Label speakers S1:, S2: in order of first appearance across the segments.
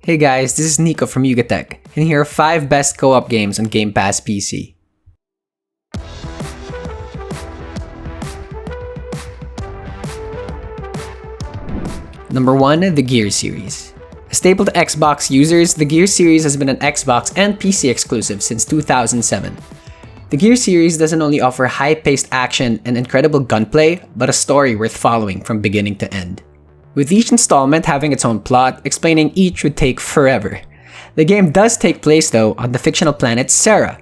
S1: Hey guys, this is Nico from Yugatech, and here are 5 best co-op games on Game Pass PC. Number 1, the Gears series. A staple to Xbox users, the Gears series has been an Xbox and PC exclusive since 2007. The Gears series doesn't only offer high-paced action and incredible gunplay, but a story worth following from beginning to end. With each installment having its own plot, explaining each would take forever. The game does take place though on the fictional planet Sera,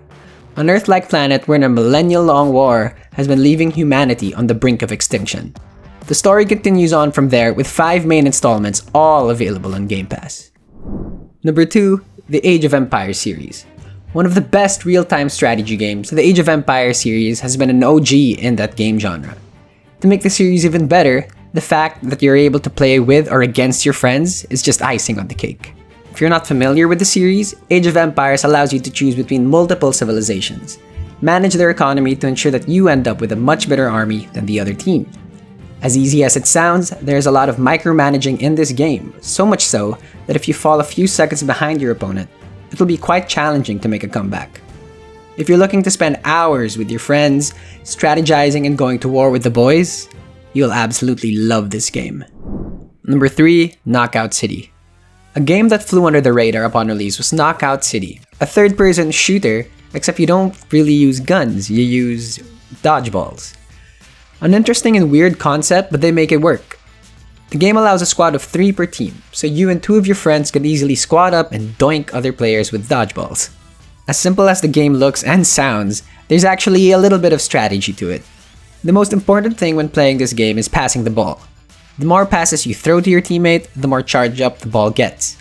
S1: an Earth-like planet where a millennial-long war has been leaving humanity on the brink of extinction. The story continues on from there with 5 main installments, all available on Game Pass. Number 2, the Age of Empires series. One of the best real-time strategy games, the Age of Empires series has been an OG in that game genre. To make the series even better, the fact that you're able to play with or against your friends is just icing on the cake. If you're not familiar with the series, Age of Empires allows you to choose between multiple civilizations, manage their economy to ensure that you end up with a much better army than the other team. As easy as it sounds, there's a lot of micromanaging in this game, so much so that if you fall a few seconds behind your opponent, it'll be quite challenging to make a comeback. If you're looking to spend hours with your friends, strategizing and going to war with the boys, you'll absolutely love this game. Number 3, Knockout City. A game that flew under the radar upon release was Knockout City, a third-person shooter, except you don't really use guns, you use dodgeballs. An interesting and weird concept, but they make it work. The game allows a squad of 3 per team, so you and 2 of your friends could easily squad up and doink other players with dodgeballs. As simple as the game looks and sounds, there's actually a little bit of strategy to it. The most important thing when playing this game is passing the ball. The more passes you throw to your teammate, the more charged up the ball gets.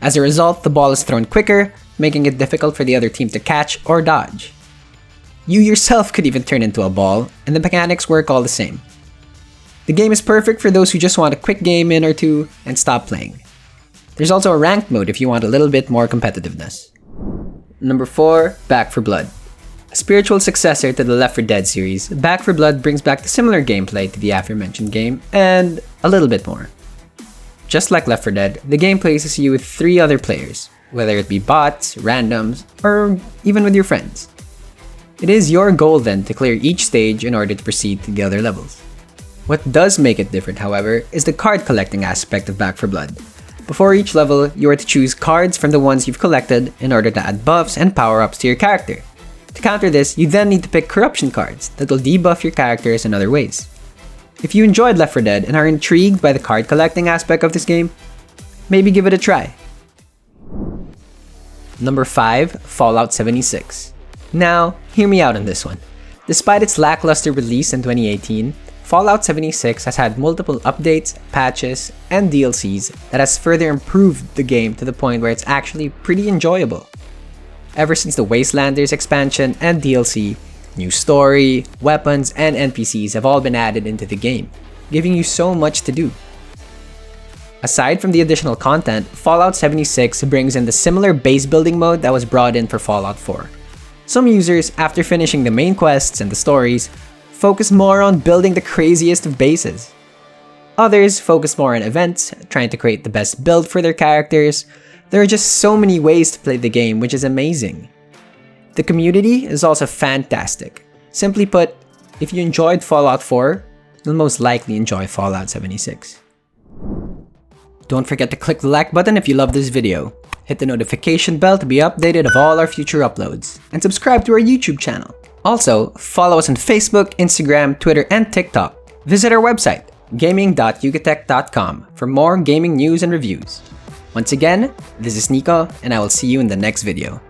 S1: As a result, the ball is thrown quicker, making it difficult for the other team to catch or dodge. You yourself could even turn into a ball, and the mechanics work all the same. The game is perfect for those who just want a quick game in or two and stop playing. There's also a ranked mode if you want a little bit more competitiveness. Number 4, Back 4 Blood. A spiritual successor to the Left 4 Dead series, Back 4 Blood brings back the similar gameplay to the aforementioned game, and a little bit more. Just like Left 4 Dead, the game places you with 3 other players, whether it be bots, randoms, or even with your friends. It is your goal then to clear each stage in order to proceed to the other levels. What does make it different, however, is the card collecting aspect of Back 4 Blood. Before each level, you are to choose cards from the ones you've collected in order to add buffs and power-ups to your character. To counter this, you then need to pick corruption cards that will debuff your characters in other ways. If you enjoyed Left 4 Dead and are intrigued by the card collecting aspect of this game, maybe give it a try. Number 5, Fallout 76. Now, hear me out on this one. Despite its lackluster release in 2018, Fallout 76 has had multiple updates, patches, and DLCs that has further improved the game to the point where it's actually pretty enjoyable. Ever since the Wastelanders expansion and DLC, new story, weapons, and NPCs have all been added into the game, giving you so much to do. Aside from the additional content, Fallout 76 brings in the similar base building mode that was brought in for Fallout 4. Some users, after finishing the main quests and the stories, focus more on building the craziest of bases. Others focus more on events, trying to create the best build for their characters. There are just so many ways to play the game, which is amazing. The community is also fantastic. Simply put, if you enjoyed Fallout 4, you'll most likely enjoy Fallout 76. Don't forget to click the like button if you love this video. Hit the notification bell to be updated of all our future uploads, and subscribe to our YouTube channel. Also, follow us on Facebook, Instagram, Twitter, and TikTok. Visit our website, gaming.yugatech.com, for more gaming news and reviews. Once again, this is Nico, and I will see you in the next video.